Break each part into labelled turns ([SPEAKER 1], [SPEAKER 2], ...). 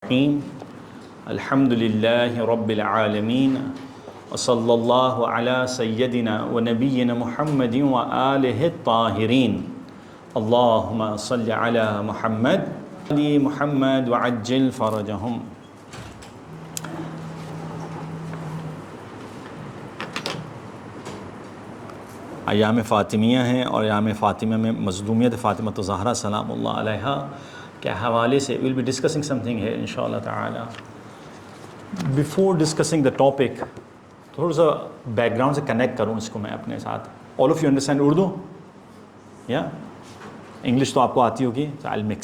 [SPEAKER 1] الحمد لله رب العالمين وصلى الله على سيدنا ونبينا محمد وآله الطاهرين اللهم صل على محمد وعلى محمد وعجل فرجهم. ایام فاطمیہ ہیں اور ایام فاطمہ میں مظلومیت فاطمہ زہرا سلام اللہ علیہا کے حوالے سے we'll be discussing something here inshallah ta'ala. Before discussing the topic, تھوڑا سا بیک گراؤنڈ سے کنیکٹ کروں اس کو میں اپنے ساتھ. All of you understand Urdu? یا انگلش تو آپ کو آتی ہوگی، so I'll mix.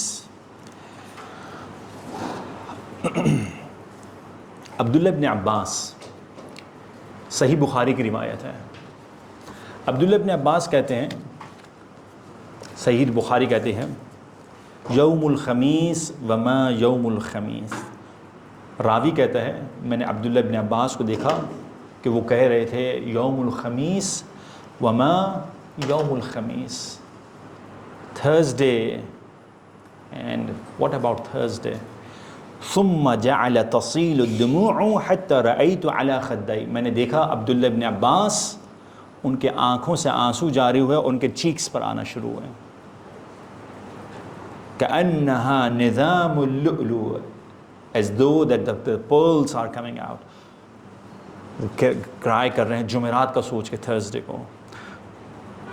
[SPEAKER 1] عبداللہ ابن عباس، صحیح بخاری کی روایت ہے. عبداللہ ابن عباس کہتے ہیں، صحیح بخاری کہتے ہیں، یوم الخمیس وما یوم الخمیس. راوی کہتا ہے میں نے عبداللہ ابن عباس کو دیکھا کہ وہ کہہ رہے تھے یوم الخمیس وما یوم الخمیس، Thursday, and what about Thursday. ثم جعل تصیل الدموع حتى رأيت على خدي. میں نے دیکھا عبداللہ ابن عباس ان کے آنکھوں سے آنسو جاری ہوئے، ان کے چیکس پر آنا شروع ہوئے. كأنها نظام اللؤلؤ، as though that the pearls are coming out. کرائے کر رہے ہیں جمعرات کا سوچ کے تھرسڈے کو.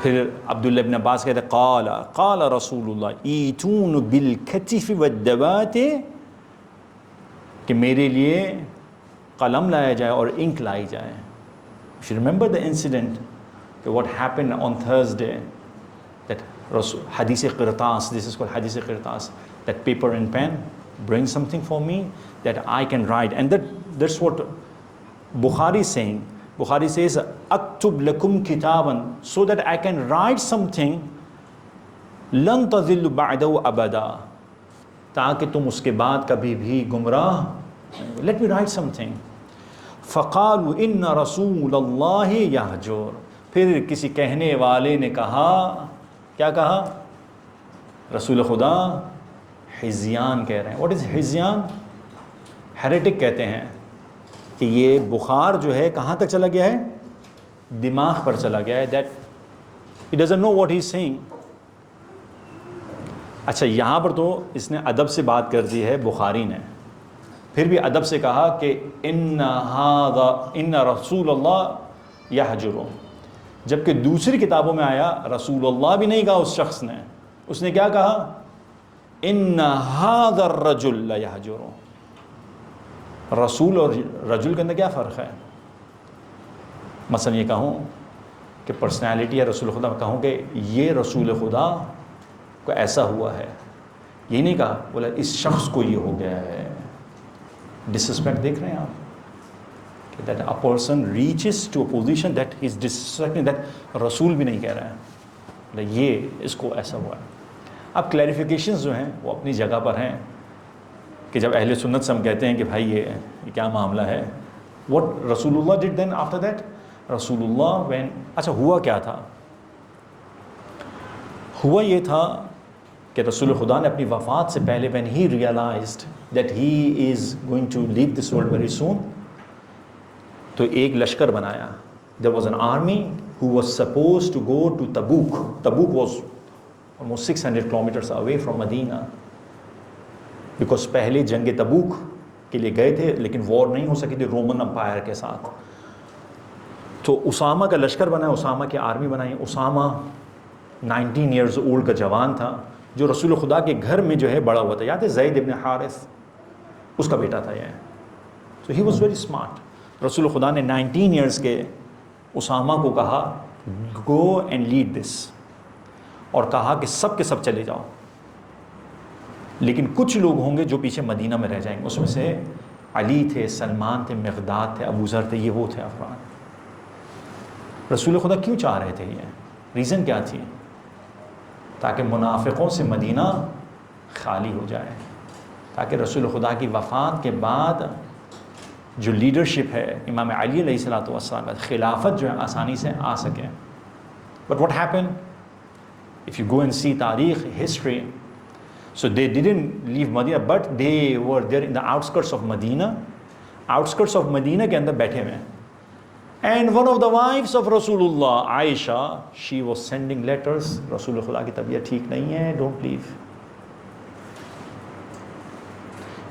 [SPEAKER 1] پھر عبداللہ ابن عباس کہتے ہیں قال رسول اللہ ایتون بالکتف والدوات، کہ میرے لیے قلم لایا جائے اور انک لائی جائے. You should remember the incident, what happened on Thursday, that hadith qirtas, this is called hadith qirtas, that paper and pen, bring something for me that I can write. And that's what Bukhari is saying. Bukhari says aktub lakum kitaban, so that I can write something lan tadhillu ba'dahu abada, تاکہ تم اس کے بعد کبھی بھی گمراہ. Let me write something. فقالوا ان رسول اللہ یہجر. پھر کسی کہنے والے نے کہا، کیا کہا؟ رسول خدا حزیان کہہ رہے ہیں. What is حزیان؟ ہیریٹک کہتے ہیں کہ یہ بخار جو ہے کہاں تک چلا گیا ہے؟ دماغ پر چلا گیا ہے. That he doesn't know what he is saying. اچھا یہاں پر تو اس نے ادب سے بات کر دی ہے بخاری نے، پھر بھی ادب سے کہا کہ ان رسول اللہ یہجر. جبکہ دوسری کتابوں میں آیا رسول اللہ بھی نہیں کہا اس شخص نے، اس نے کیا کہا؟ ان ھذا الرجل لیہجر. رسول اور رجل کے اندر کیا فرق ہے؟ مثلا یہ کہوں کہ پرسنالٹی ہے رسول خدا، کہوں کہ یہ رسول خدا کو ایسا ہوا ہے، یہ نہیں کہا بولا اس شخص کو یہ ہو گیا ہے. ڈسرسپیکٹ دیکھ رہے ہیں آپ، that a person reaches to a position that he is disrespecting, that رسول بھی نہیں کہہ رہا ہے، یہ اس کو ایسا ہوا ہے. اب کلیریفیکیشنز جو ہیں وہ اپنی جگہ پر ہیں کہ جب اہل سنت سے ہم کہتے ہیں کہ بھائی یہ کیا معاملہ ہے. what رسول اللہ did then after that, رسول اللہ when اچھا ہوا کیا تھا؟ ہوا یہ تھا کہ رسول خدا نے اپنی وفات سے پہلے when he realized that he is going to leave this world very soon, تو ایک لشکر بنایا. There was an army who was supposed to go to Tabuk. Tabuk was almost 600 kilometers away from Medina. Because پہلے جنگ تبوک کے لیے گئے تھے لیکن وار نہیں ہو سکی تھی رومن امپائر کے ساتھ. تو اسامہ کا لشکر بنا، اسامہ کی آرمی بنائی. اسامہ 19 years old کا جوان تھا جو رسول خدا کے گھر میں جو ہے بڑا ہوا تھا. یاد ہے زید ابن حارث، اس کا بیٹا تھا یہ. So he was very smart. رسول خدا نے 19 years کے اسامہ کو کہا گو اینڈ لیڈ دس، اور کہا کہ سب کے سب چلے جاؤ، لیکن کچھ لوگ ہوں گے جو پیچھے مدینہ میں رہ جائیں گے. اس میں سے علی تھے، سلمان تھے، مقداد تھے، ابو ذر تھے، یہ وہ تھے افراد. رسول خدا کیوں چاہ رہے تھے؟ یہ ریزن کیا تھی؟ تاکہ منافقوں سے مدینہ خالی ہو جائے، تاکہ رسول خدا کی وفات کے بعد جو لیڈرشپ ہے امام علی علیہ الصلوۃ والسلام، خلافت جو ہے آسانی سے آ سکے. But what happen if you go and see تاریخ، history, So they didn't leave Medina, but they were there in the outskirts of Medina. Outskirts of Medina کے اندر بیٹھے ہوئے ہیں. And one of the wives of Rasulullah, Aisha, she was sending letters. رسول خدا کی طبیعت ٹھیک نہیں ہے, don't leave.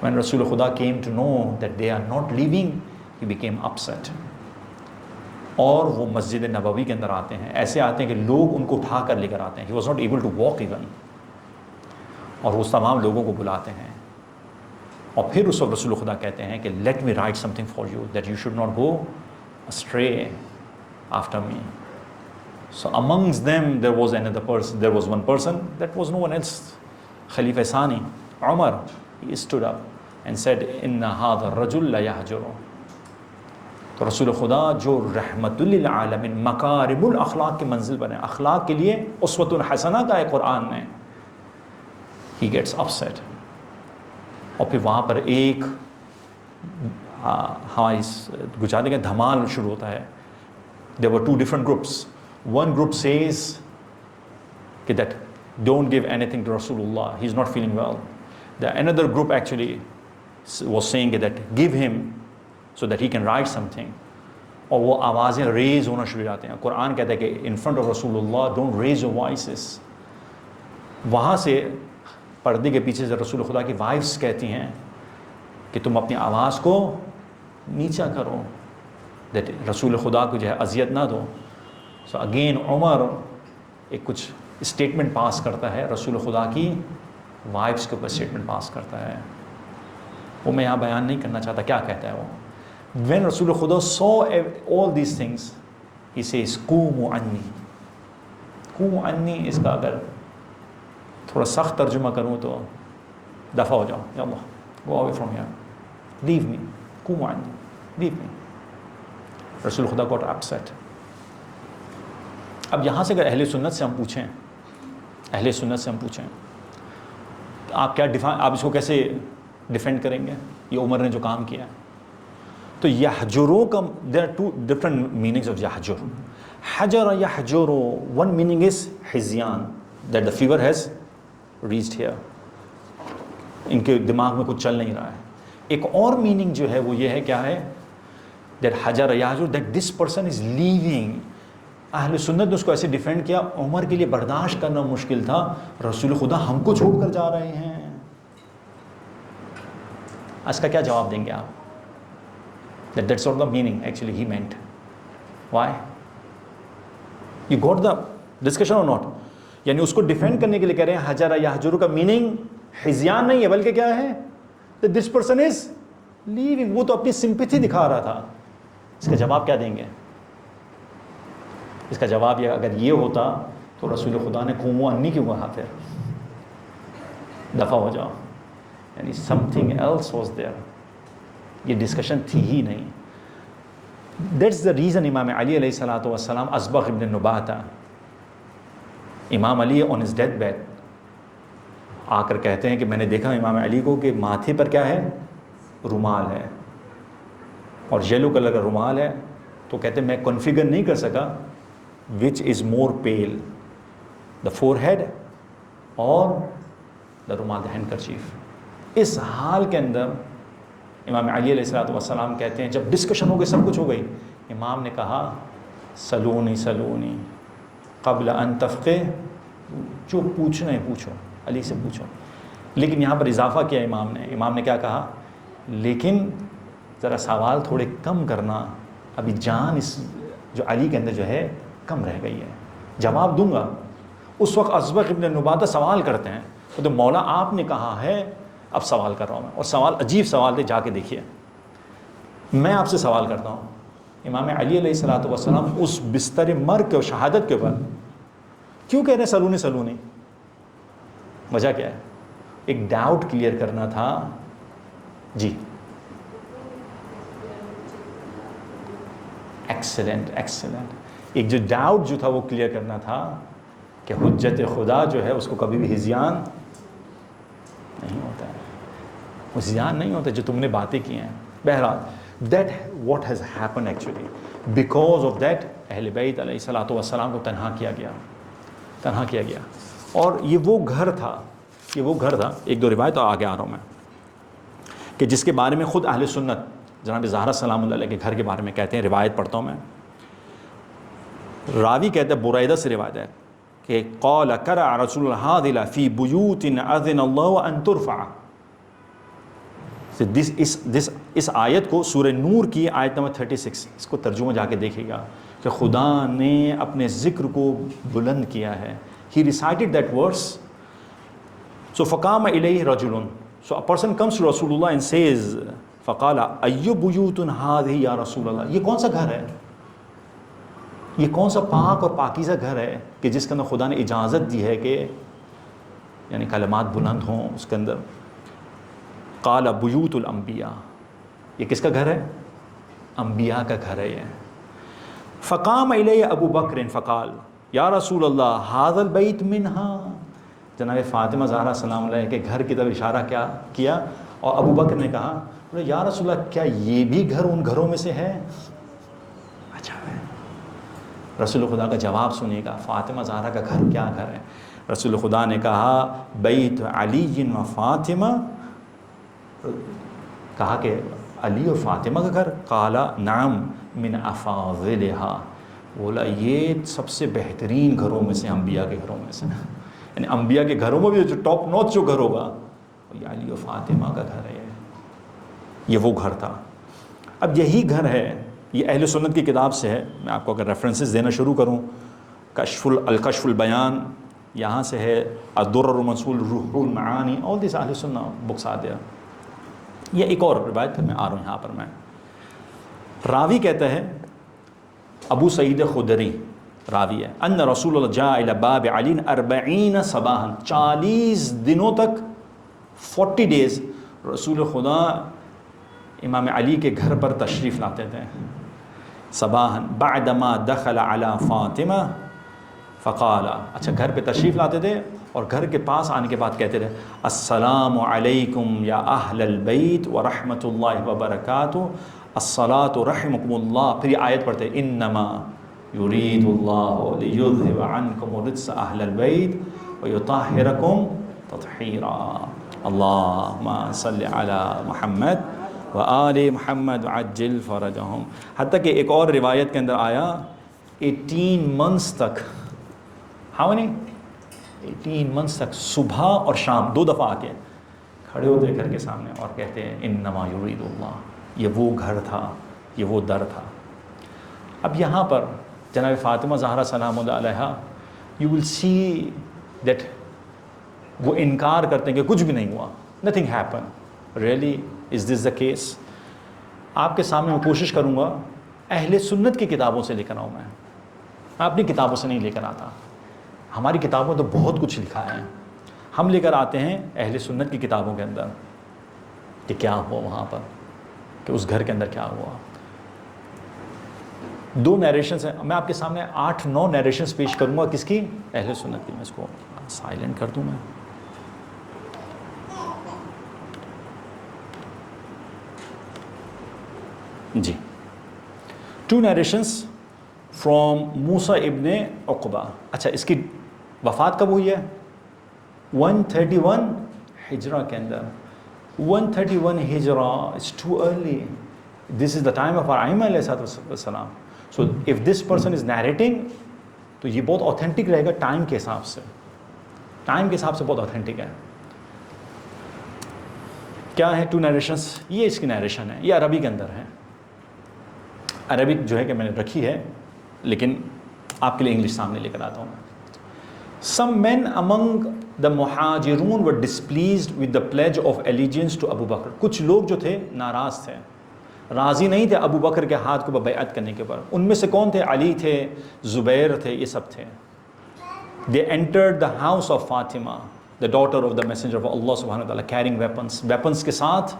[SPEAKER 1] When Rasul Khuda came to know that they are not leaving, he became upset. اور وہ مسجد نبوی کے اندر آتے ہیں, ایسے آتے ہیں کہ لوگ ان کو اٹھا کر لے کر آتے ہیں. He was not able to walk even. اور وہ تمام لوگوں کو بلاتے ہیں. اور پھر اس وقت رسول خدا کہتے ہیں کہ let me write something for you that you should not go astray after me. So amongst them there was another person, there was one person that was no one else. Khalifa Sani, Umar, he stood up and said, inna hadha rajul la yahjuru. تو رسول خدا جو رحمت للعالمین مکارم الاخلاق کی منزل بنے, اخلاق کے لیے اسوۃ حسنہ کا ہے قرآن میں, he gets upset. اور پھر وہاں پر ایک ہماری گجراتی کا دھمال شروع ہوتا ہے. There were two different groups. One group says that don't give anything to Rasulullah, he's not feeling well. Another group actually was saying that give him so that he can write something. اور وہ آوازیں raise ہونا شروع جاتے ہیں. قرآن کہتا ہے کہ in front of Rasulullah don't raise your voices. وہاں سے پردے کے پیچھے سے رسول خدا کی وائفس کہتی ہیں کہ تم اپنی آواز کو نیچا کرو, that رسول خدا کو جو ہے اذیت نہ دو. سو اگین عمر ایک کچھ اسٹیٹمنٹ پاس کرتا ہے, رسول خدا کی وائفس کے اوپر اسٹیٹمنٹ پاس کرتا ہے. وہ میں یہاں بیان نہیں کرنا چاہتا کیا کہتا ہے وہ. When رسول خدا saw all these things, he says قوموا عنی. قوموا عنی اس کا اگر تھوڑا سخت ترجمہ کروں تو دفع ہو جاؤ, یا اللہ go away from here, leave me, قوموا عنی, leave me. رسول خدا got upset. اب یہاں سے اگر اہل سنت سے ہم پوچھیں, اہل سنت سے ہم پوچھیں آپ کیا آپ اس کو کیسے ڈیفینڈ کریں گے, یہ عمر نے جو کام کیا. تو یحجرو کا there are two different meanings of یحجر. حجر یحجرو, one meaning is حزیان, that the fever has reached here, ان کے دماغ میں کچھ چل نہیں رہا ہے. ایک اور میننگ جو ہے وہ یہ ہے, کیا ہے, that حجر یحجر, that this person is leaving. اہل سنت نے اس کو ایسے ڈیفینڈ کیا, عمر کے لیے برداشت کرنا مشکل تھا, رسول خدا ہم کو چھوڑ کر جا رہے ہیں. اس کا کیا جواب دیں گے آپ؟ That's not the meaning actually he meant. Why? You got the discussion or not? یعنی اس کو ڈیفینڈ کرنے کے لیے کہہ رہے ہیں حجر یحجر کا میننگ حزیان نہیں ہے بلکہ کیا ہے, that this person is leaving. وہ تو اپنی سمپیتھی دکھا رہا تھا. اس کا جواب کیا دیں گے؟ اس کا جواب یہ, اگر یہ ہوتا تو رسول خدا نے قوموا عنی کیوں کہا, پھر دفع ہو جاؤ, یعنی something else was there. یہ ڈسکشن تھی ہی نہیں. دیٹس دا ریزن امام علی علیہ الصلوۃ والسلام اصبغ ابن نباتہ, امام علی آن ہز ڈیتھ بیڈ آ کر کہتے ہیں کہ میں نے دیکھا امام علی کو کہ ماتھے پر کیا ہے, رومال ہے, اور یلو کلر کا رومال ہے. تو کہتے ہیں میں کنفیگر نہیں کر سکا وچ از مور پیل, دا فور ہیڈ اور دا رومال, دا ہینڈ کرچیف. اس حال کے اندر امام علی علیہ الصلوۃ والسلام کہتے ہیں جب ڈسکشن ہو گئی, سب کچھ ہو گئی, امام نے کہا سلونی سلونی قبل ان تفقہ, جو پوچھنا ہے پوچھو, علی سے پوچھو. لیکن یہاں پر اضافہ کیا امام نے کیا کہا, لیکن ذرا سوال تھوڑے کم کرنا, ابھی جان اس جو علی کے اندر جو ہے کم رہ گئی ہے. جواب دوں گا. اس وقت اصبغ ابن نباتہ سوال کرتے ہیں تو مولا آپ نے کہا ہے, اب سوال کر رہا ہوں میں, اور سوال عجیب سوال تھے, جا کے دیکھیے. میں آپ سے سوال کرتا ہوں, امام علی علیہ الصلوۃ والسلام اس بستر مرگ کے شہادت کے اوپر کیوں کہہ رہے ہیں سلونی سلونی؟ وجہ کیا ہے؟ ایک ڈاؤٹ کلیئر کرنا تھا. جی ایکسلنٹ ایکسلنٹ. ایک جو ڈاؤٹ جو تھا وہ کلیئر کرنا تھا کہ حجت خدا جو ہے اس کو کبھی بھی ہذیان نہیں ہوتا ہے, وہ زیان نہیں ہوتا جو تم نے باتیں کی ہیں. بہرحال that what has happen actually, because of that اہل بیت علیہ الصلوۃ والسلام کو تنہا کیا گیا. اور یہ وہ گھر تھا, یہ وہ گھر تھا. ایک دو روایت آگے آ رہا ہوں میں, کہ جس کے بارے میں خود اہل سنت جناب زہرا سلام اللہ علیہ کے گھر کے بارے میں کہتے ہیں. روایت پڑھتا ہوں میں. راوی کہتا ہے, بریدہ سے روایت ہے کہ قال کرع رسول اللہ هذه فی بیوت اذن اللہ ان ترفع. اس آیت کو سورہ نور کی آیت نمبر 36, اس کو ترجمہ جا کے دیکھے گا کہ خدا نے اپنے ذکر کو بلند کیا ہے. He recited that verse. So فقام الیہ رجل. So a person comes to Rasulullah and says فقال ای بیوت هذه یا رسول اللہ, یہ کون سا گھر ہے, یہ کون سا پاک اور پاکیزہ گھر ہے کہ جس کے اندر خدا نے اجازت دی ہے کہ یعنی کلمات بلند ہوں اس کے اندر. قال بیوت الانبیاء, یہ کس کا گھر ہے, انبیاء کا گھر ہے یہ. فقام الیہ ابو بکر فقال یا رسول اللہ ھذا البیت منہا. جناب فاطمہ زہرا سلام اللہ کے گھر کی طرف اشارہ کیا اور ابو بکر نے کہا یا رسول اللہ کیا یہ بھی گھر ان گھروں میں سے ہے. اچھا ہے. رسول خدا کا جواب سنیے گا, فاطمہ زہرا کا گھر کیا گھر ہے. رسول خدا نے کہا بیت علی و فاطمہ, کہا کہ علی اور فاطمہ کا گھر. قال نعم من افاضلها, بولا یہ سب سے بہترین گھروں میں سے, انبیاء کے گھروں میں سے. یعنی انبیاء کے گھروں میں بھی جو ٹاپ نوچ جو گھر ہوگا یہ علی اور فاطمہ کا گھر ہے. یہ وہ گھر تھا. اب یہی گھر ہے, یہ اہل سنت کی کتاب سے ہے. میں آپ کو اگر ریفرنسز دینا شروع کروں, الکشف البیان یہاں سے ہے, الدرر المنصور, روح المعانی, all these اہل سنت بکس آ دیا. یہ ایک اور روایت پھر میں آ رہا ہوں یہاں پر. میں راوی کہتا ہے ابو سعید خدری راوی ہے, ان رسول اللہ جاء الی باب علی 40 صباحا, 40 دنوں تک 40 days رسول خدا امام علی کے گھر پر تشریف لاتے تھے. صباحا بعدما دخل علی فاطمہ فقال, اچھا گھر پہ تشریف لاتے تھے اور گھر کے پاس آنے کے بعد کہتے تھے السلام علیکم یا اہل البیت ورحمۃ اللہ وبرکاتہ, الصلاۃ رحمکم اللہ. پھر یہ آیت پڑھتے انما یرید اللہ لیذھب عنکم الرجس اہل البیت ویطہرکم تطہیرا. اللہم صل علی محمد وآل محمد وعجل فرجہم. حتیٰ کہ ایک اور روایت کے اندر آیا 18 months تک, ہاں نہیں 18 months تک صبح اور شام 2 دفعہ آ کے کھڑے ہوتے گھر کے سامنے اور کہتے ہیں انما یرید اللہ. یہ وہ گھر تھا, یہ وہ در تھا. اب یہاں پر جناب فاطمہ زہرا سلام اللہ علیہا, یو ول سی دیٹ وہ انکار کرتے ہیں کہ کچھ بھی نہیں ہوا, nothing happen. Really is this the case? آپ کے سامنے میں کوشش کروں گا اہل سنت کی کتابوں سے لے کر آؤں. میں اپنی کتابوں سے نہیں لے کر آتا. ہماری کتابوں میں تو بہت کچھ لکھا ہے, ہم لے کر آتے ہیں اہل سنت کی کتابوں کے اندر کہ کیا ہوا وہاں پر, کہ اس گھر کے اندر کیا ہوا. 2 نیریشنز ہیں, میں آپ کے سامنے 8-9 نیریشنز پیش کروں گا. کس کی؟ اہل سنت کی. میں اس کو سائلنٹ کر دوں. میں جی 2 نیریشنز فرام موسیٰ ابن عقبہ. اچھا اس کی وفات کب ہوئی ہے؟ 131 ہجرہ کے اندر. 131 ہجرہ, it's too early. This is the time of our ائمہ علیہ السلام. So if this person is narrating, تو یہ بہت authentic رہے گا ٹائم کے حساب سے. ٹائم کے حساب سے بہت authentic ہے. کیا ہے 2 نیریشنز؟ یہ اس کی نیریشن ہے, یہ عربی کے اندر ہے. عربک جو ہے کہ میں نے رکھی ہے, لیکن آپ کے لیے انگلش سامنے لے کر آتا ہوں. Some men among the muhajirun were displeased with the pledge of allegiance to Abu Bakr. کچھ لوگ جو تھے ناراض تھے, راضی نہیں تھے ابو بکر کے ہاتھ کو بیعت کرنے کے پر. ان میں سے کون تھے؟ علی تھے, زبیر تھے, یہ سب تھے. They entered the house of Fatima, the daughter of the messenger of Allah subhanahu wa ta'ala, carrying weapons. weapons کے ساتھ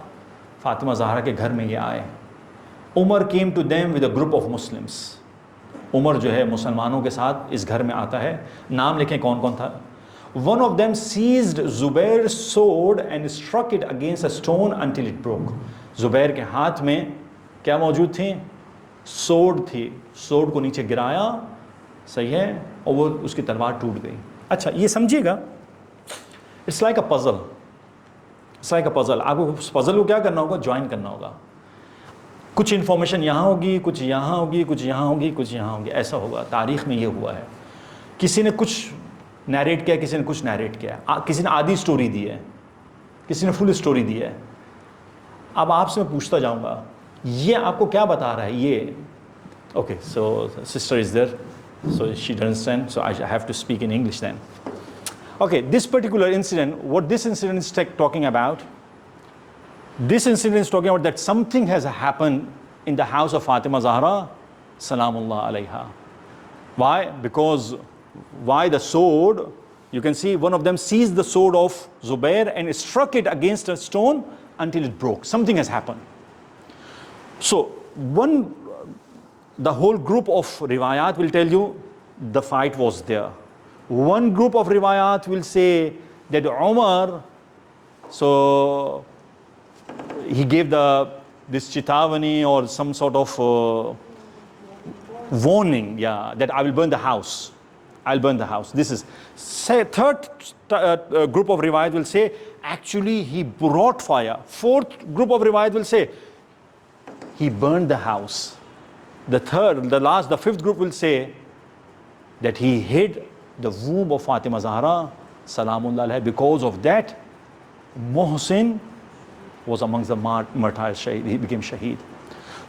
[SPEAKER 1] فاطمہ زہرا کے گھر میں یہ آئے. عمر came to them with a group of Muslims. عمر جو ہے مسلمانوں کے ساتھ اس گھر میں آتا ہے. نام لکھیں کون کون تھا. One of them seized Zubair's sword and struck it against a stone until it broke. زبیر کے ہاتھ میں کیا موجود تھی؟ سوڈ تھی. سوڈ کو نیچے گرایا, صحیح ہے, اور وہ اس کی تلوار ٹوٹ گئی. اچھا یہ سمجھیے گا It's like a puzzle. It's like a puzzle. आपको उस puzzle को क्या करना होगा? Join करना होगा. कुछ information यहाँ होगी, कुछ यहाँ होगी, कुछ यहाँ होगी, कुछ यहाँ होगी. ऐसा होगा. तारीख में ये हुआ है. किसी ने कुछ narrate किया, किसी ने कुछ narrate किया. किसी ने आधी story दी है, किसी ने full story दी है. अब आपसे मैं पूछता जाऊँगा, ये आपको क्या बता रहा है? ये okay, so sister is there, so she doesn't understand, so I have to speak in English then. Okay, this particular incident, what this incident is talking about, this incident is talking about that something has happened in the house of Fatima Zahra, Salamullah alayha. Why? Because why the sword, you can see one of them seized the sword of Zubair and struck it against a stone until it broke. Something has happened. So the whole group of riwayat will tell you the fight was there. One group of riwayat will say that Umar, so he gave this chitavani or some sort of warning, that I will burn the house. I'll burn the house. This is third group of riwayat will say actually he brought fire. Fourth group of riwayat will say he burned the house. The fifth group will say that he hid the womb of Fatima Zahra, Salamullah alayha. Because of that, Muhsin was amongst the martyrs, he became shaheed.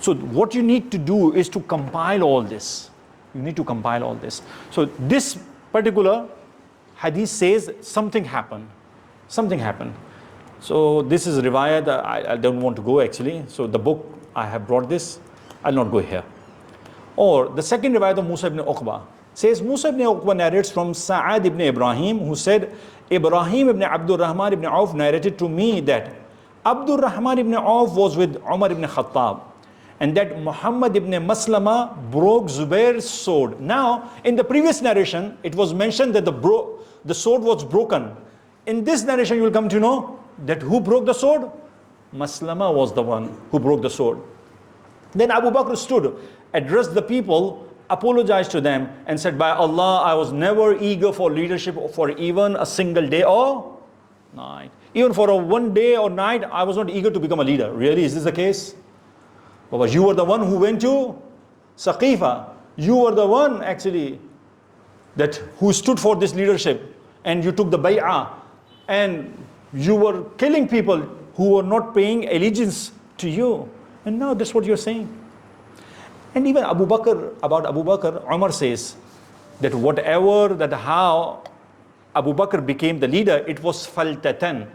[SPEAKER 1] So what you need to do is to compile all this. You need to compile all this. So this particular hadith says something happened. Something happened. So this is riwayat. I don't want to go actually. So the book, I have brought this. I'll not go here. Or the second riwayat of Musa ibn Uqba says, Musa ibn Uqba narrates from Sa'ad ibn Ibrahim, who said, Ibrahim ibn Abdul Rahman ibn Auf narrated to me that Abdul Rahman ibn Auf was with Umar ibn Khattab, and that Muhammad ibn Maslama broke Zubair's sword. Now, in the previous narration, it was mentioned that the sword was broken. In this narration, you will come to know that who broke the sword? Maslama was the one who broke the sword. Then Abu Bakr stood, addressed the people, apologized to them, and said, by Allah, I was never eager for leadership for even a single day or night. Even for a one day or night, I was not eager to become a leader. Really, is this the case? Because you were the one who went to Saqifa. You were the one actually who stood for this leadership, and you took the bay'ah, and you were killing people who were not paying allegiance to you. And now that's what you're saying. And even about Abu Bakr, Umar says that how Abu Bakr became the leader, it was faltatan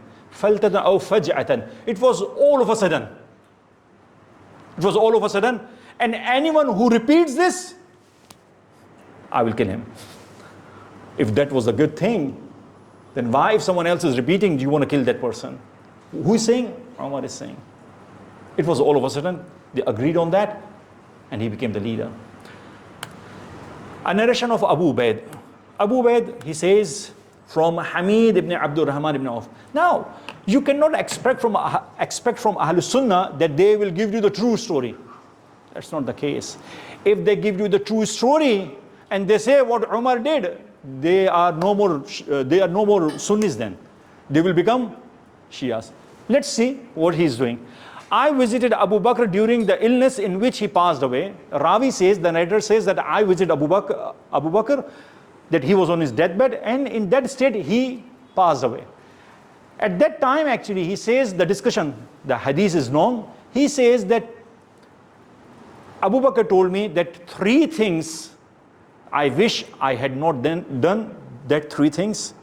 [SPEAKER 1] aw faj'atan. It was all of a sudden. It was all of a sudden. And anyone who repeats this, I will kill him. If that was a good thing, then why, if someone else is repeating, do you want to kill that person? Who is saying? Umar is saying. It was all of a sudden. They agreed on that, and he became the leader. A narration of Abu Ubaid. Abu Ubaid, he says, from Hamid ibn Abdul Rahman ibn Auf. Now, you cannot expect from Ahlus Sunnah that they will give you the true story. That's not the case. If they give you the true story and they say what Umar did, they are no more Sunnis then. They will become Shias. Let's see what he is doing. I visited Abu Bakr during the illness in which he passed away. Ravi says, the narrator says that I visited Abu Bakr, that he was on his deathbed, and in that state he passed away. At that time, actually, he says, the discussion, the hadith is known. He says that Abu Bakr told me that 3 things I wish I had not done that 3 things.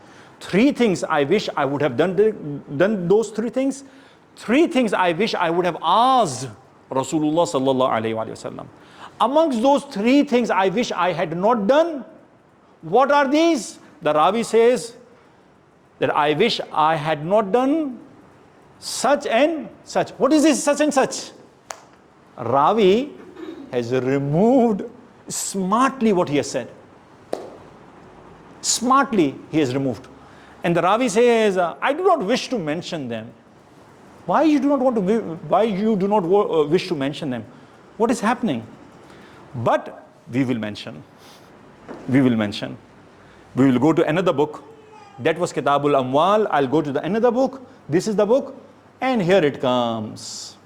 [SPEAKER 1] 3 things I wish I would have done those 3 things. 3 things I wish I would have asked Rasulullah sallallahu alayhi wa sallam. Amongst those 3 things I wish I had not done, what are these? The Ravi says that I wish I had not done such and such. What is this such and such? Ravi has removed smartly what he has said. Smartly he has removed. And the Ravi says, I do not wish to mention them. Why you do not wish to mention them? What is happening? But we will mention. We will mention. We will go to another book That was Kitabul Amwal. I'll go to the another book. This is the book. And here it comes.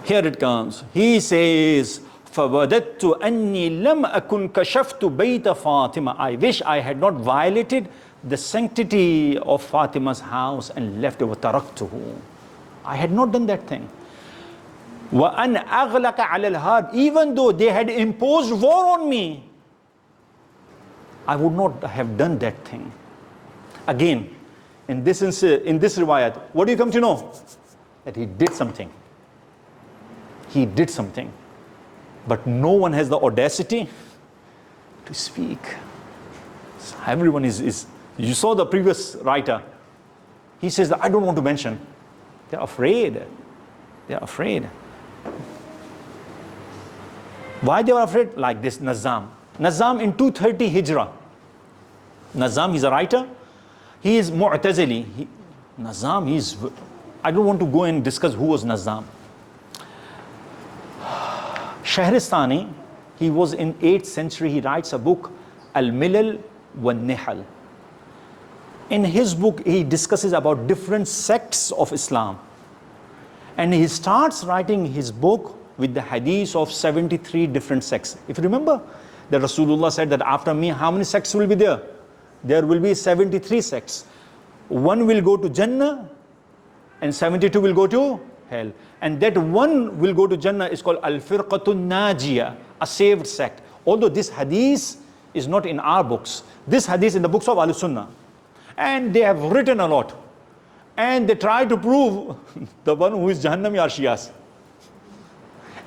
[SPEAKER 1] Here it comes. He says, فَوَدَدْتُ أَنِّي لَمْ أَكُنْ كَشَفْتُ بَيْتَ فَاطِمَةَ. I wish I had not violated the sanctity of Fatima's house and left it. وَتَرَكْتُهُ. I had not done that thing. وَأَنْ أَغْلَقَ عَلَى الْحَرْبِ. Even though they had imposed war on me, I would not have done that thing. Again, in this riwayat, what do you come to know? That he did something. He did something. But no one has the audacity to speak. So everyone is, you saw the previous writer. He says that I don't want to mention. They're afraid. They're afraid. Why they were afraid? Like this Nazam. Nazam in 230 Hijrah. Nazam, he's a writer. He is Mu'tazili. Nazam, I don't want to go and discuss who was Nazam. Shahristani, he was in 8th century. He writes a book, Al-Milal wa Nihal. In his book, he discusses about different sects of Islam. And he starts writing his book with the hadith of 73 different sects. If you remember, that Rasulullah said that after me, how many sects will be there? There will be 73 sects. One will go to Jannah and 72 will go to hell. And that one will go to Jannah is called Al-Firqatun Najiyah, a saved sect. Although this hadith is not in our books. This hadith is in the books of Al-Sunnah. And they have written a lot. And they try to prove the one who is Jahannami are Shias.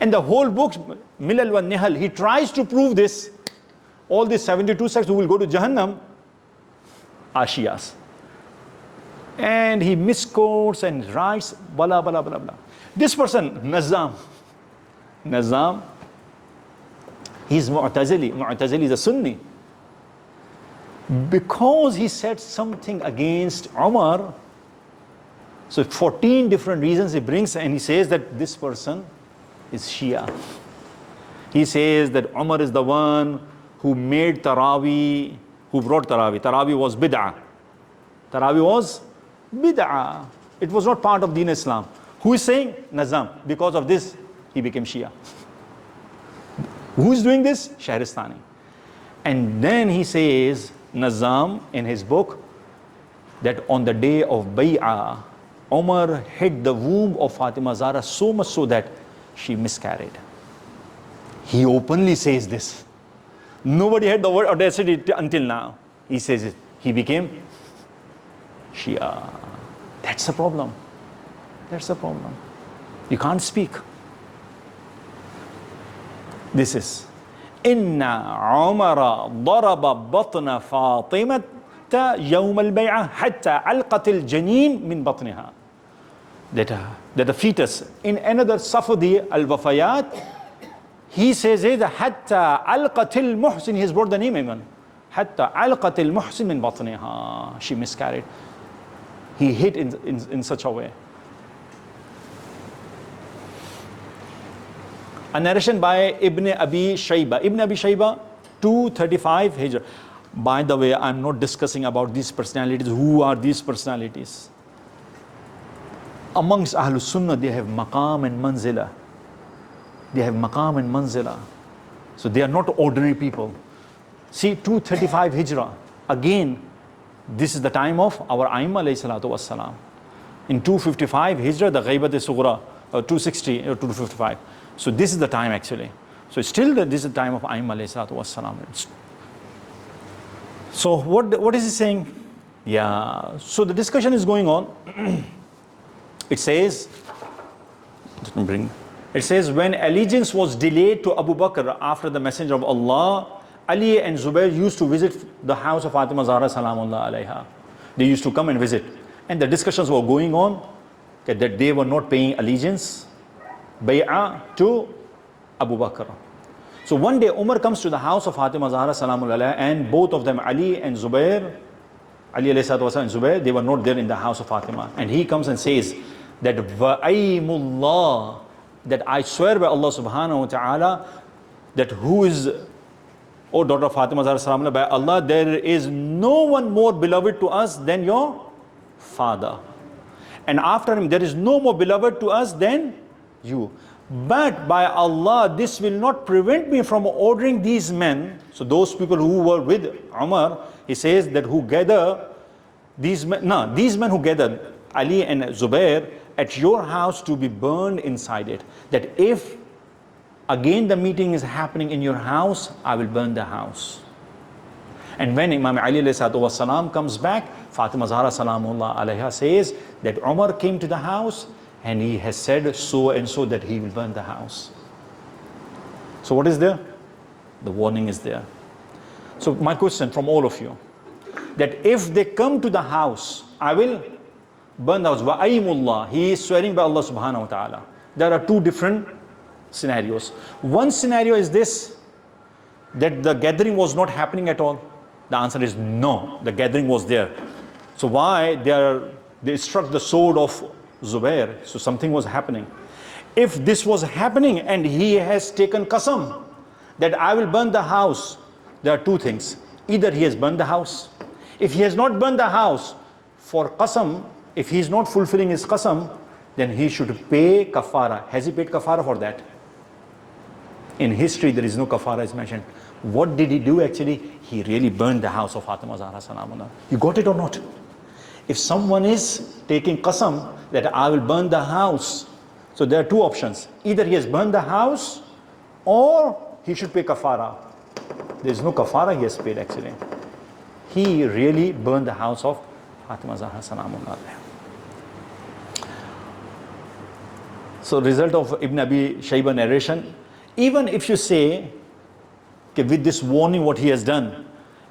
[SPEAKER 1] And the whole book, Milal wa Nihal, he tries to prove this. All these 72 sects who will go to Jahannam are Shias. And he misquotes and writes, blah, blah, blah, blah. This person, Nazam, he's Mu'tazili. Mu'tazili is a Sunni. Because he said something against Umar, so 14 different reasons he brings, and he says that this person is Shia. He says that Umar is the one who made Taraweeh, who brought Taraweeh. Taraweeh was bid'ah. Taraweeh was bid'ah. It was not part of Deen Islam. Who is saying? Nazam. Because of this, he became Shia. Who is doing this? Shahristani. And then he says, Nazam, in his book, that on the day of Bay'ah, Umar hit the womb of Fatima Zahra so much so that she miscarried. He openly says this. Nobody had the word audacity until now. He says it. He became Shia. That's the problem. That's the problem. You can't speak. This is Inna Umara daraba batna Fatimata yawm al-bay'ah hatta alqat al-janeen min batniha. That the fetus in another Safadi al-Wafayat, he says that hatta alqat al-muhsin, he's brought the name even. Hatta alqat al-muhsin min batniha. She miscarried. He hit in such a way. A narration by Ibn Abi Shayba. Ibn Abi Shayba, 235 Hijrah. By the way, I'm not discussing about these personalities. Who are these personalities? Amongst Ahlus Sunnah, they have maqam and manzila. They have maqam and manzila. So they are not ordinary people. See, 235 Hijrah. Again, this is the time of our Aimma alayhi salatu wassalam. In 255 Hijrah, the Ghaibat-e-Sughra, 260 or 255. So this is the time actually. So still this is the time of Aimma alayhi salatu wassalam. So what is he saying? Yeah, so the discussion is going on. It says, when allegiance was delayed to Abu Bakr after the Messenger of Allah, Ali and Zubair used to visit the house of Fatima Zahra salamullah alayha. They used to come and visit. And the discussions were going on that they were not paying allegiance, bay'ah to Abu Bakr. So one day Umar comes to the house of Fatima Zahra salamullah alayha, and both of them, Ali and Zubair, Ali alayhi salatu wasalam and Zubair, they were not there in the house of Fatima. And he comes and says that Va'aymullah, that I swear by Allah subhanahu wa ta'ala, that who is O daughter of Fatima Zahra salam, by Allah, there is no one more beloved to us than your father. And after him, there is no more beloved to us than you. But by Allah, this will not prevent me from ordering these men. So those people who were with Umar, he says that who gather, these men who gathered, Ali and Zubair, at your house to be burned inside it. That if again the meeting is happening in your house, I will burn the house. And when Imam Ali ﷺ comes back, Fatima Zahra salamullah alayha says that Umar came to the house and he has said so and so that he will burn the house. So what is there? The warning is there. So my question from all of you, that if they come to the house, I will burn the house. Wa'aymullah, he is swearing by Allah subhanahu wa ta'ala. There are two different scenarios. One scenario is this, that the gathering was not happening at all. The answer is no, the gathering was there. So why they struck the sword of Zubair? So something was happening. If this was happening and he has taken qasam that I will burn the house, there are two things. Either he has burned the house. If he has not burned the house, for qasam, if he is not fulfilling his qasam, then he should pay kafara. Has he paid kafara for that? In history, there is no kafara is mentioned. What did he do actually? He really burned the house of Fatima Zahra salamullah. You got it or not? If someone is taking qasam that I will burn the house, so there are two options. Either he has burned the house or he should pay kafara. There is no kafara he has paid actually. He really burned the house of Fatima Zahra salamullah. So result of Ibn Abi Shayba narration, even if you say, okay, with this warning what he has done,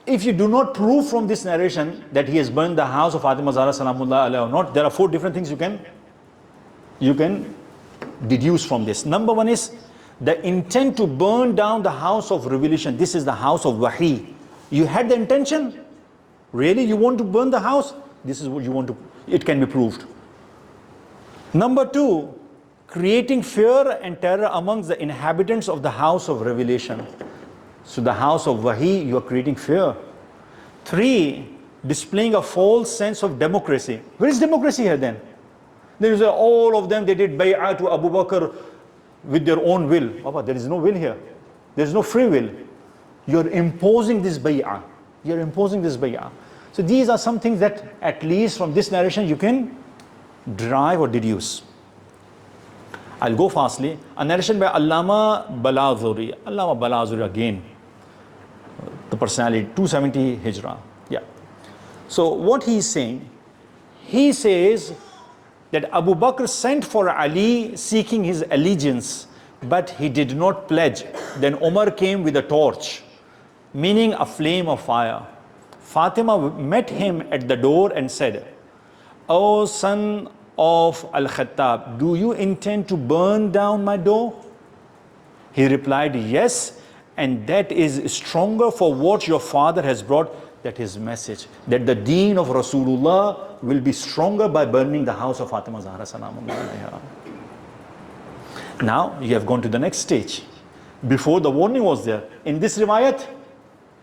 [SPEAKER 1] if you do not prove from this narration that he has burned the house of Fatima Zahra salamullah alayha or not, there are four different things you can deduce from this. Number one is the intent to burn down the house of revelation. This is the house of wahi. You had the intention? Really, you want to burn the house? This is what you want to, it can be proved. Number two, creating fear and terror amongst the inhabitants of the house of revelation. So the house of wahi, you are creating fear. Three, displaying a false sense of democracy. Where is democracy here then? There is all of them, they did bay'ah to Abu Bakr with their own will. Baba, there is no will here. There is no free will. You are imposing this bay'ah. You are imposing this bay'ah. So these are some things that at least from this narration you can derive or deduce. I'll go fastly. A narration by Allama Balazuri. Allama Balazuri again. The personality, 270 Hijrah. Yeah. So what he is saying, he says that Abu Bakr sent for Ali seeking his allegiance, but he did not pledge. Then Umar came with a torch, meaning a flame of fire. Fatima met him at the door and said, "O son of Al-Khattab, do you intend to burn down my door?" He replied, "Yes, and that is stronger for what your father has brought." That his message, that the deen of Rasulullah will be stronger by burning the house of Fatima Zahra salamullah alayha. Now you have gone to the next stage. Before the warning was there. In this riwayat,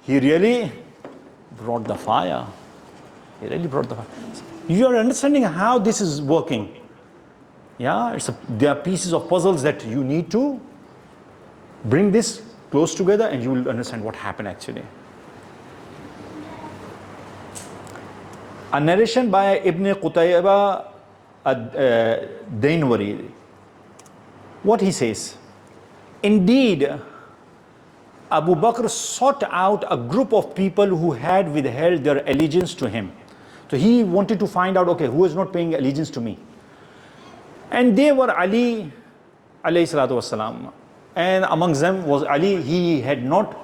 [SPEAKER 1] he really brought the fire. He really brought the fire. You are understanding how this is working. Yeah, there are pieces of puzzles that you need to bring this close together and you will understand what happened actually. A narration by Ibn Qutayba ad-Dainwari. What he says? Indeed, Abu Bakr sought out a group of people who had withheld their allegiance to him. So he wanted to find out, okay, who is not paying allegiance to me? And they were Ali alayhi salatu wasalam. And amongst them was Ali. He had not,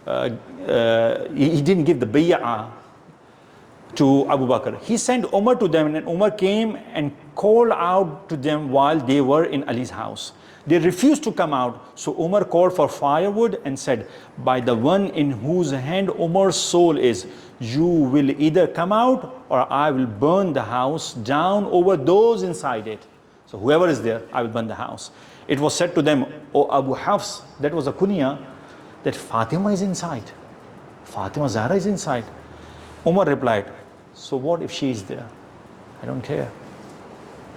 [SPEAKER 1] he didn't give the bay'ah to Abu Bakr. He sent Umar to them, and Umar came and called out to them while they were in Ali's house. They refused to come out, so Umar called for firewood and said, "By the one in whose hand Umar's soul is, you will either come out or I will burn the house down over those inside it." So whoever is there, I will burn the house. It was said to them, "O Abu Hafs," that was a kunya, that Fatima is inside. Fatima Zahra is inside. Umar replied, so what if she is there? I don't care.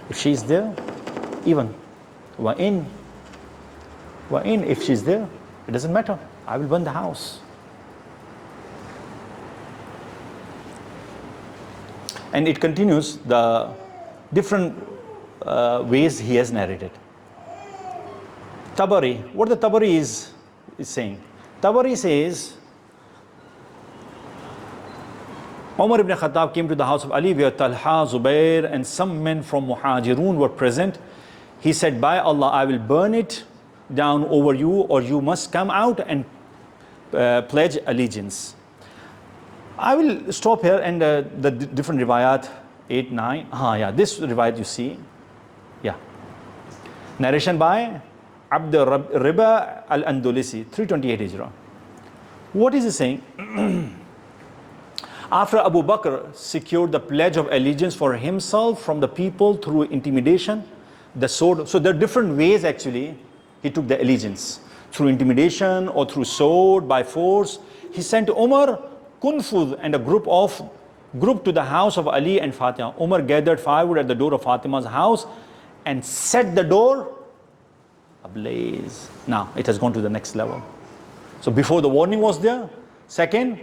[SPEAKER 1] If she is there, even if she's there, it doesn't matter. I will burn the house. And it continues the different ways he has narrated. Tabari, what the Tabari is saying. Tabari says, Umar ibn Khattab came to the house of Ali where Talha, Zubair and some men from Muhajirun were present. He said, by Allah, I will burn it down over you, or you must come out and pledge allegiance. I will stop here and the different riwayat, 8, 9. This riwayat you see. Yeah. Narration by Abd Riba al-Andalusi, 328 Hijrah. What is he saying? After Abu Bakr secured the pledge of allegiance for himself from the people through intimidation, the sword. So there are different ways actually he took the allegiance. Through intimidation or through sword, by force. He sent Umar, Kunfud and a group to the house of Ali and Fatima. Umar gathered firewood at the door of Fatima's house and set the door ablaze. Now it has gone to the next level. So before the warning was there. Second,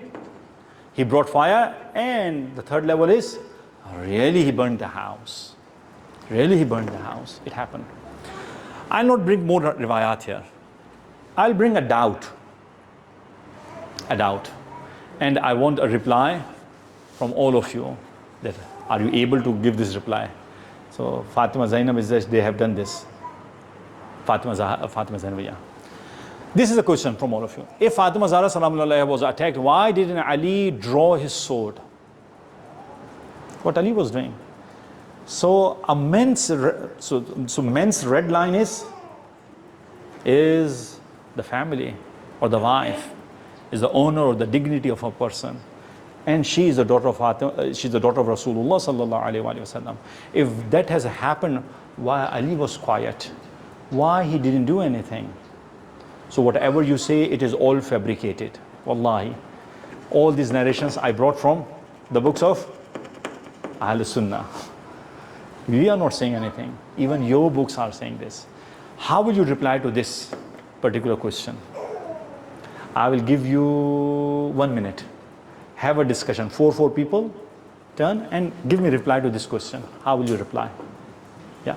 [SPEAKER 1] he brought fire, and the third level is really he burned the house. Really he burned the house. It happened. I'll not bring more riwayat here. I'll bring a doubt. A doubt. And I want a reply from all of you. That are you able to give this reply? So Fatima Zainab is that they have done this. Fatima Zainab, yeah. This is a question from all of you. If Fatima Zahra salamullah was attacked, why didn't Ali draw his sword? What Ali was doing. So men's red line is the family or the wife, is the honor or the dignity of a person. And she is the daughter of Fatima, she's the daughter of Rasulullah sallallahu alaihi wasallam. If that has happened, why Ali was quiet? Why he didn't do anything? So whatever you say, it is all fabricated. Wallahi. All these narrations I brought from the books of Ahl Sunnah. We are not saying anything. Even your books are saying this. How will you reply to this particular question? I will give you 1 minute. Have a discussion. 4 people turn and give me reply to this question. How will you reply? Yeah,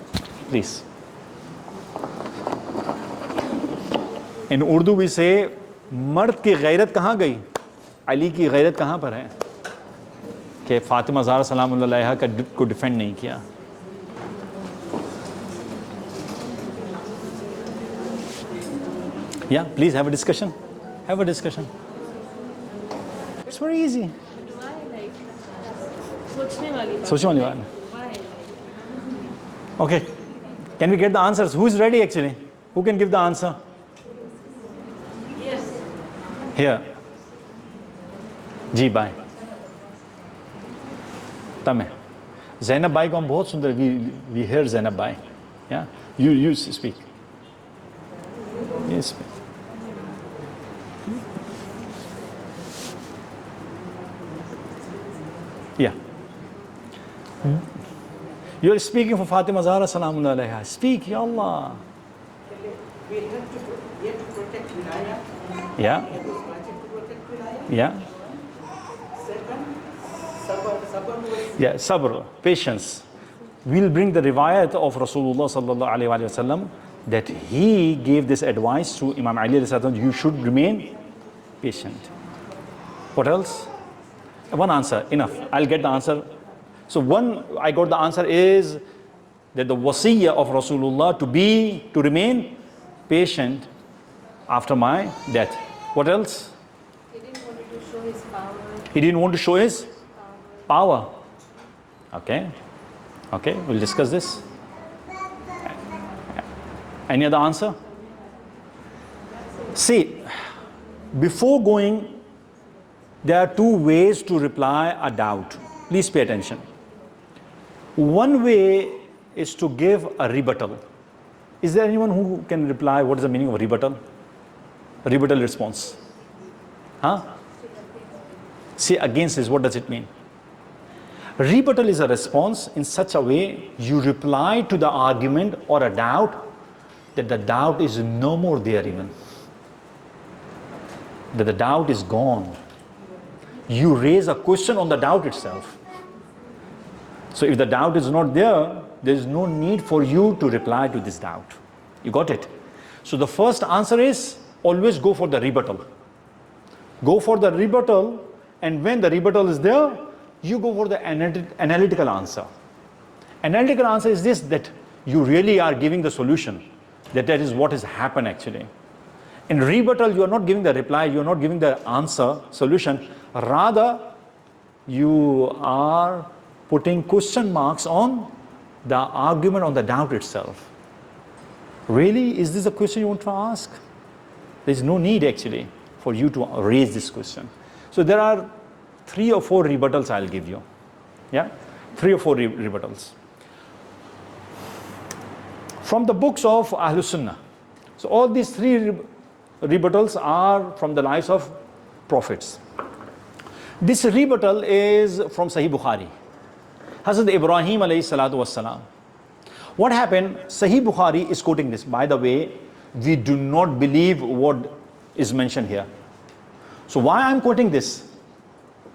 [SPEAKER 1] please. In Urdu we say, मर्द की गैरत कहाँ गई? अली की गैरत कहाँ पर है? कि फातिमा ज़हरा सलामुल्लाह को डिफेंड नहीं किया. Yeah, please have a discussion. Have a discussion. It's very easy. सोचने वाली बात. Okay. Can we get the answers? Who is ready actually? Who can give the answer? Yes. Here. जी भाई. तमें. Zainab भाई को हम बहुत सुंदर. We hear Zainab भाई. Yeah. You speak. Yes. Yeah. You are speaking for Fatima Zahra salamullah alayha. Speak, Ya Allah.
[SPEAKER 2] We have to protect wilayah.
[SPEAKER 1] Yeah. Yeah.
[SPEAKER 2] Second, sabr.
[SPEAKER 1] Yeah, sabr, patience. We'll bring the riwayat of Rasulullah sallallahu alayhi wasallam that he gave this advice to Imam Ali alayhi salam. You should remain patient. What else? One answer, enough. I'll get the answer. So one, I got the answer is that the wasiyah of Rasulullah to remain patient after my death. What else?
[SPEAKER 3] He didn't want to show his power.
[SPEAKER 1] He didn't want to show his power. Okay. Okay, we'll discuss this. Any other answer? See, before going, there are 2 ways to reply a doubt. Please pay attention. One way is to give a rebuttal. Is there anyone who can reply what is the meaning of rebuttal? A rebuttal response. Huh? Say against is, what does it mean? Rebuttal is a response in such a way you reply to the argument or a doubt that the doubt is no more there even. That the doubt is gone. You raise a question on the doubt itself. So if the doubt is not there, there is no need for you to reply to this doubt. You got it? So the first answer is always go for the rebuttal. Go for the rebuttal, and when the rebuttal is there, you go for the analytical answer. Analytical answer is this, that you really are giving the solution, that is what has happened actually. In rebuttal, you are not giving the reply, you are not giving the answer, solution, rather you are putting question marks on the argument, on the doubt itself. Really, is this a question you want to ask? There is no need actually for you to raise this question. So there are 3 or 4 rebuttals I'll give you. Yeah? 3 or 4 rebuttals. From the books of Ahlus Sunnah. So all these 3 rebuttals are from the lives of prophets. This rebuttal is from Sahih Bukhari. Hazrat Ibrahim alayhi salatu wassalam. What happened? Sahih Bukhari is quoting this. By the way, we do not believe what is mentioned here. So why I'm quoting this?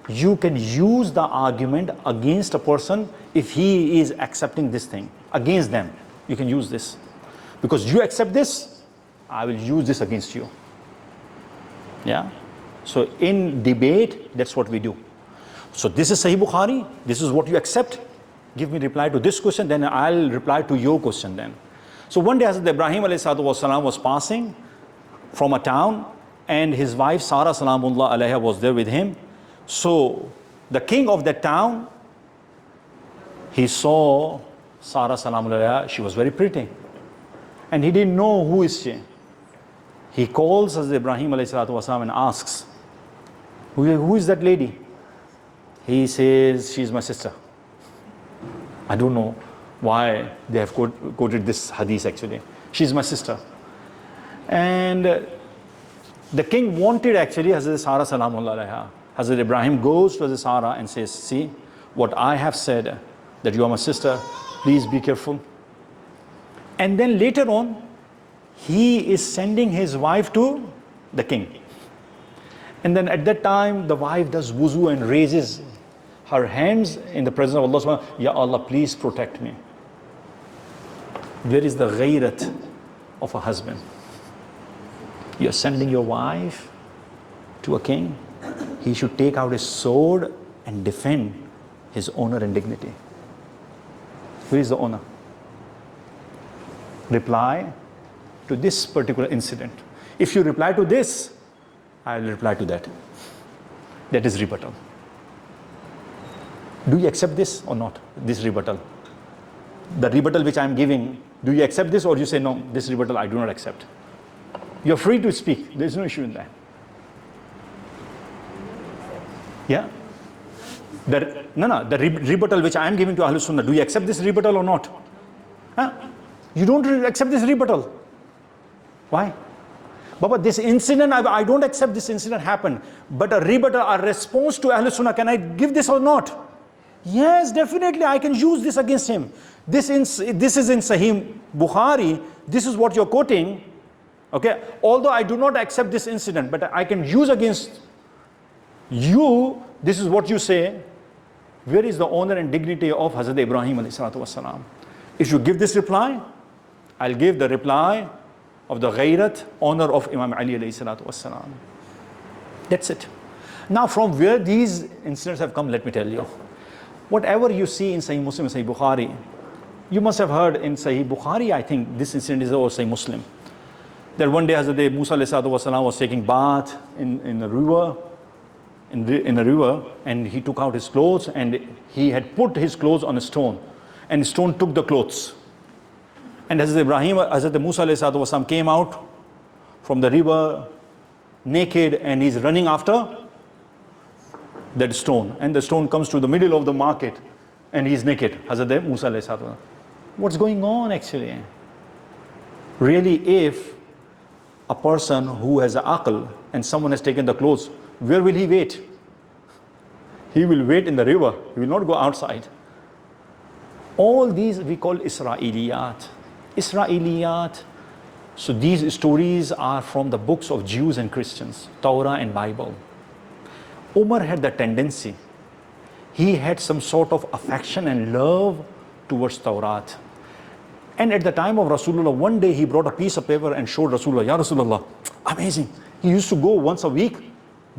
[SPEAKER 1] You can use the argument against a person if he is accepting this thing. Against them, you can use this. Because you accept this, I will use this against you. Yeah? So in debate, that's what we do. So this is Sahih Bukhari, this is what you accept. Give me reply to this question, then I'll reply to your question then. So one day Hazrat Ibrahim ﷺ was passing from a town, and his wife Sarah salamullah alayha was there with him. So the king of that town, he saw Sarah salamullah alayha, she was very pretty. And he didn't know who is she. He calls Hazrat Ibrahim ﷺ and asks, who is that lady? He says, she's my sister. I don't know why they have quoted this hadith actually. She's my sister. And the king wanted actually Hazrat Sarah salamullah alayha. Hazrat Ibrahim goes to Hazrat Sarah and says, see, what I have said, that you are my sister, please be careful. And then later on, he is sending his wife to the king. And then at that time, the wife does wuzu and raises her hands in the presence of Allah subhanahu wa ta'ala. Ya Allah, please protect me. Where is the ghayrat of a husband? You're sending your wife to a king. He should take out his sword and defend his honor and dignity. Where is the honor? Reply to this particular incident. If you reply to this, I will reply to that. That is rebuttal. Do you accept this or not? This rebuttal. The rebuttal which I am giving, do you accept this, or you say, no, this rebuttal I do not accept? You're free to speak. There is no issue in that. Yeah? The rebuttal which I am giving to Ahlul Sunnah, do you accept this rebuttal or not? Huh? You don't accept this rebuttal. Why? Baba, this incident, I don't accept this incident happened. But a rebuttal, a response to Ahlul Sunnah, can I give this or not? Yes, definitely, I can use this against him. This is in Sahih Bukhari. This is what you're quoting. Okay, although I do not accept this incident, but I can use against you, this is what you say. Where is the honor and dignity of Hazrat Ibrahim alayhi salatu wasalam? If you give this reply, I'll give the reply of the ghayrat, honor of Imam Ali alayhi salatu wasalam. That's it. Now from where these incidents have come, let me tell you. Whatever you see in Sahih Muslim and Sahih Bukhari, you must have heard in Sahih Bukhari, I think this incident is also Sahih Muslim. That one day Hazrat Musa alayhi salatu wasalam was taking bath in a river, in a river, and he took out his clothes, and he had put his clothes on a stone, and the stone took the clothes. And Hazrat Musa alayhi salatu wasalam came out from the river naked, and he's running after that stone, and the stone comes to the middle of the market, and he's naked. Hazrat Musa alayhi salatu wasalam. What's going on actually? Really, if a person who has an aql and someone has taken the clothes, where will he wait? He will wait in the river. He will not go outside. All these we call Israeliyat. Israeliyat. So these stories are from the books of Jews and Christians, Torah and Bible. Umar had the tendency. He had some sort of affection and love towards Torah. And at the time of Rasulullah, one day he brought a piece of paper and showed Rasulullah, Ya Rasulullah, amazing. He used to go once a week,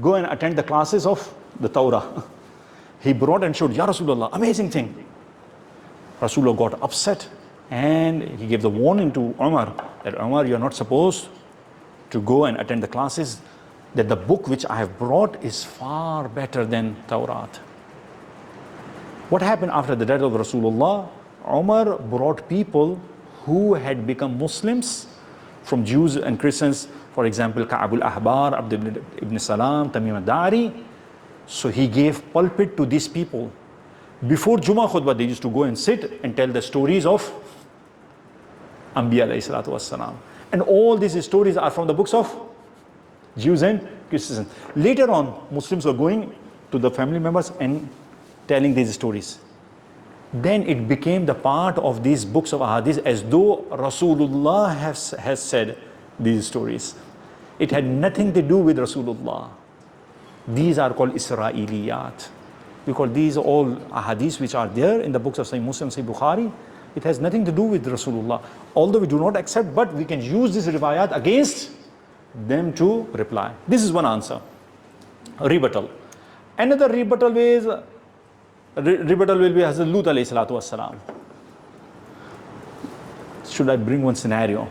[SPEAKER 1] go and attend the classes of the Torah. He brought and showed, Ya Rasulullah, amazing thing. Rasulullah got upset and he gave the warning to Umar that Umar, you are not supposed to go and attend the classes, that the book which I have brought is far better than Torah. What happened after the death of Rasulullah? Umar brought people who had become Muslims from Jews and Christians, for example, Ka'ab al-Ahbar, Abdullah ibn Salam, Tamim al-Dari. So he gave pulpit to these people. Before Jummah khutbah, they used to go and sit and tell the stories of Anbiya alayhi salatu wassalam. And all these stories are from the books of Jews and Christians. Later on, Muslims were going to the family members and telling these stories. Then it became the part of these books of ahadith as though Rasulullah has said these stories. It had nothing to do with Rasulullah. These are called Israeliyat. We call these all ahadiths which are there in the books of Sahih Muslim, Sahih Bukhari. It has nothing to do with Rasulullah. Although we do not accept, but we can use this riwayat against them to reply. This is one answer. Rebuttal. Another rebuttal will be Hazrat Lut alayhi salatu wassalam. Should I bring one scenario?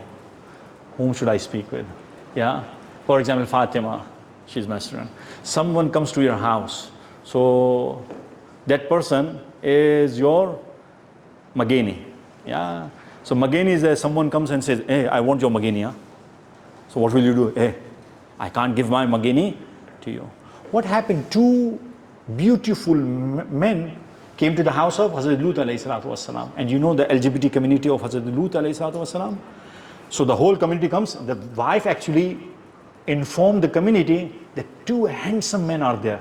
[SPEAKER 1] Whom should I speak with? Yeah. For example, Fatima, she's my student. Someone comes to your house. So that person is your Mageni. Yeah. So Mageni is there, someone comes and says, hey, I want your Mageni. Huh? So what will you do? Hey, I can't give my Mageni to you. What happened? Two beautiful men came to the house of Hazrat Lut alayhi salatu wasalam. And you know the LGBT community of Hazrat Lut alayhi salatu wasalam. So the whole community comes. The wife actually informed the community that two handsome men are there.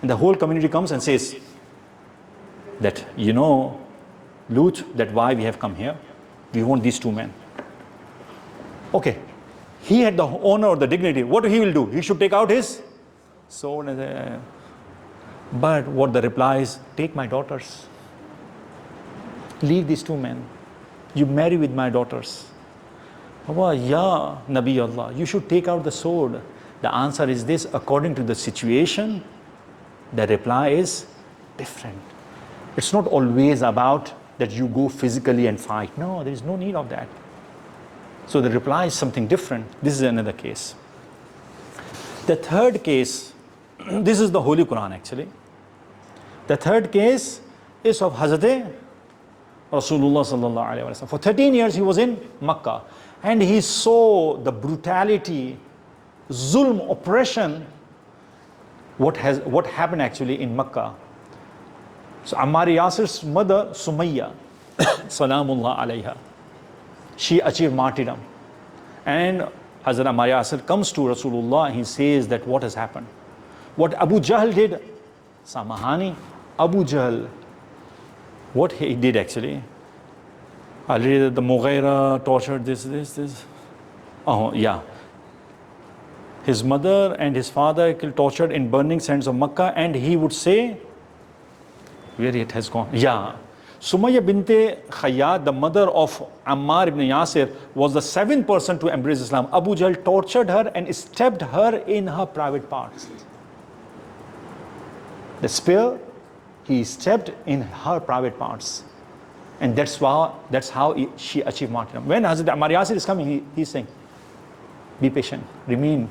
[SPEAKER 1] And the whole community comes and says that, you know, Lut, that's why we have come here. We want these two men. Okay. He had the honor or the dignity. What he will do? He should take out his sword and say, but what the reply is, take my daughters. Leave these two men. You marry with my daughters. Ya Nabi Allah, you should take out the sword. The answer is this, according to the situation, the reply is different. It's not always about that you go physically and fight. No, there is no need of that. So the reply is something different. This is another case. The third case, this is the Holy Quran actually. The third case is of Hazrat Rasulullah sallallahu alaihi wasallam. For 13 years he was in Makkah and he saw the brutality, zulm, oppression, what happened actually in Makkah. So Ammar Yasir's mother Sumayya, salamullah alayha, she achieved martyrdom. And Hazrat Ammar Yasir comes to Rasulullah and he says that what has happened. What Abu Jahl did, Samahani, Abu Jahl, what he did actually, already the Mughira tortured this. Oh yeah. His mother and his father tortured in burning sands of Makkah, and he would say, where it has gone? Yeah. Sumayya binte Khayyat, the mother of Ammar ibn Yasir, was the 7th person to embrace Islam. Abu Jahl tortured her and stabbed her in her private parts. The spear, he stabbed in her private parts. And that's how she achieved martyrdom. When Hazrat Ammar Yasir is coming, he's saying, be patient, remain,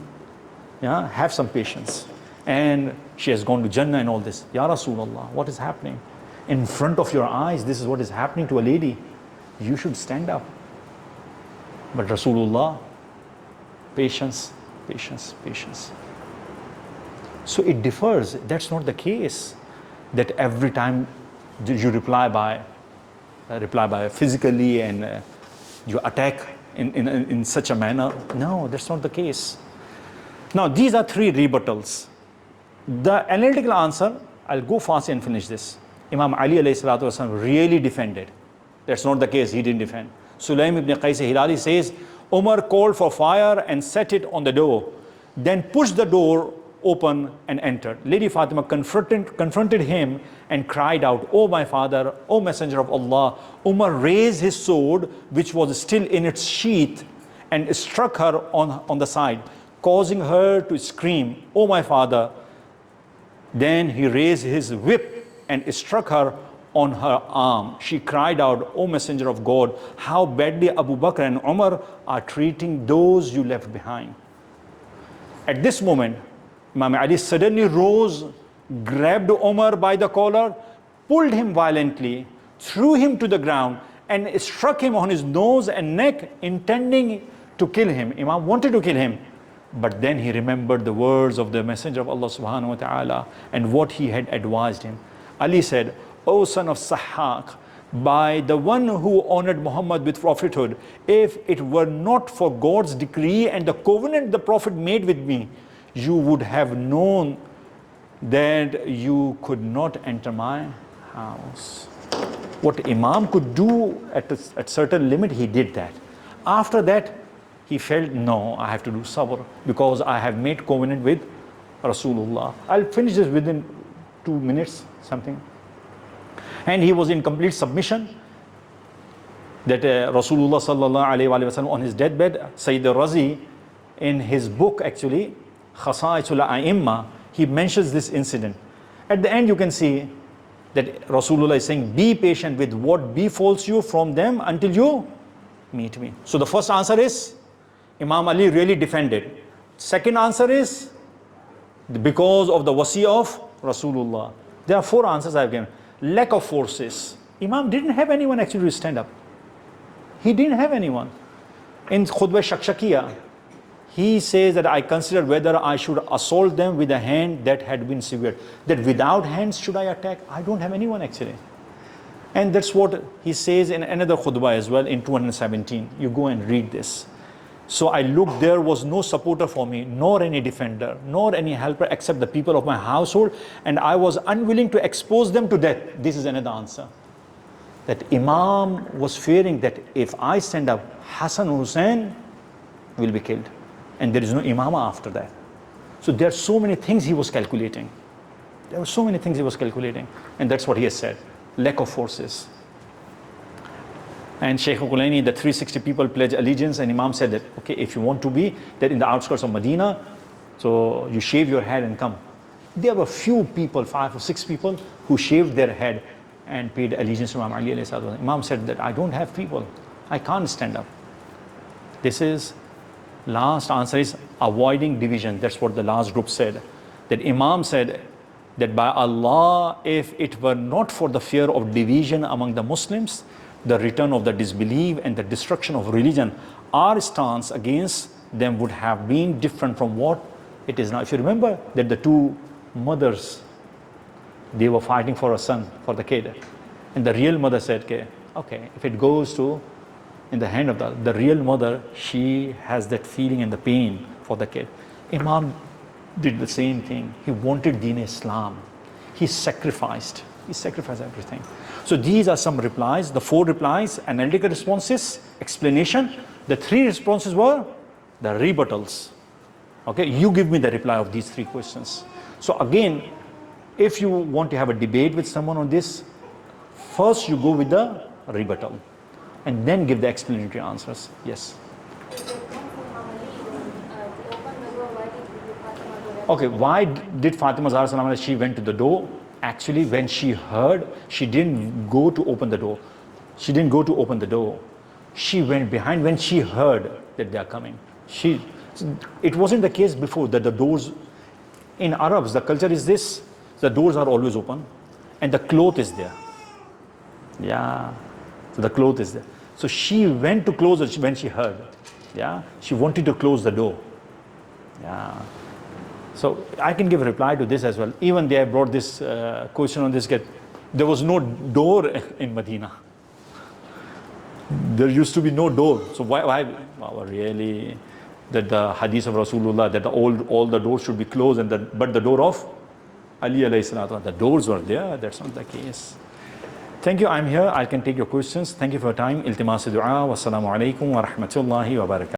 [SPEAKER 1] have some patience. And she has gone to Jannah and all this. Ya Rasulullah, what is happening? In front of your eyes, this is what is happening to a lady. You should stand up. But Rasulullah, patience, patience, patience. So it differs. That's not the case. That every time you reply by physically and you attack in such a manner. No, that's not the case. Now these are 3 rebuttals. The analytical answer, I'll go fast and finish this. Imam Ali alayhi salatu wasallam really defended. That's not the case, he didn't defend. Sulaim ibn Qais Hilali says, Umar called for fire and set it on the door, then pushed the door open and entered. Lady Fatima confronted him and cried out, "O my father, O Messenger of Allah." Umar raised his sword, which was still in its sheath, and struck her on the side, causing her to scream, "O my father." Then he raised his whip and struck her on her arm. She cried out, "O Messenger of God, how badly Abu Bakr and Umar are treating those you left behind." At this moment, Imam Ali suddenly rose, grabbed Umar by the collar, pulled him violently, threw him to the ground, and struck him on his nose and neck, intending to kill him. Imam wanted to kill him, but then he remembered the words of the Messenger of Allah subhanahu wa ta'ala and what he had advised him. Ali said, "O son of Sahaq, by the one who honored Muhammad with prophethood, if it were not for God's decree and the covenant the Prophet made with me, you would have known that you could not enter my house." What Imam could do at certain limit, he did that. After that, he felt, no, I have to do sabr because I have made covenant with Rasulullah. I'll finish this within 2 minutes, something. And he was in complete submission that Rasulullah sallallahu alayhi wa sallam on his deathbed, Sayyid al-Razi, in his book actually, Khasaisul A'imma, he mentions this incident. At the end you can see that Rasulullah is saying, be patient with what befalls you from them until you meet me. So the first answer is, Imam Ali really defended. Second answer is, because of the wasi of Rasulullah. There are 4 answers I have given. Lack of forces. Imam didn't have anyone actually to stand up. He didn't have anyone. In Khutbah Shakshakiyah, he says that I considered whether I should assault them with a hand that had been severed. That without hands should I attack? I don't have anyone actually. And that's what he says in another khutbah as well in 217. You go and read this. So I looked, there was no supporter for me, nor any defender, nor any helper except the people of my household, and I was unwilling to expose them to death. This is another answer. That Imam was fearing that if I stand up, Hassan Hussein will be killed. And there is no Imama after that. So there are so many things he was calculating. There were so many things he was calculating. And that's what he has said. Lack of forces. And Shaykh Qulaini, the 360 people pledge allegiance, and Imam said that, okay, if you want to be there in the outskirts of Medina, so you shave your head and come. There were few people, 5 or 6 people, who shaved their head and paid allegiance to Imam Ali alayhi salatu. Imam said that I don't have people. I can't stand up. This is, last answer is avoiding division. That's what the last group said. That Imam said that by Allah, if it were not for the fear of division among the Muslims, the return of the disbelief and the destruction of religion, our stance against them would have been different from what it is now. If you remember that the 2 mothers, they were fighting for a son, for the kid. And the real mother said, okay, if it goes to in the hand of the real mother, she has that feeling and the pain for the kid. Imam did the same thing. He wanted Deen Islam. He sacrificed everything. So these are some replies, the 4 replies, analytical responses, explanation. The 3 responses were the rebuttals. Okay, you give me the reply of these 3 questions. So again, if you want to have a debate with someone on this, first you go with the rebuttal and then give the explanatory answers. Yes. Okay, why did Fatima Zahra salam, she went to the door? Actually, when she heard, she didn't go to open the door. She didn't go to open the door. She went behind when she heard that they are coming. It wasn't the case before that the doors, in Arabs, the culture is this, the doors are always open and the cloth is there. Yeah, so the cloth is there. So she went to close it when she heard. Yeah, she wanted to close the door. Yeah. So I can give a reply to this as well. Even they have brought this question on this. There was no door in Medina. There used to be no door. So why really, that the hadith of Rasulullah, that all the doors should be closed, but the door of Ali alayhi salatu, the doors were there. That's not the case. Thank you. I'm here. I can take your questions. Thank you for your time. Iltimas dua. Wassalamu alaikum wa rahmatullahi wa barakatuh.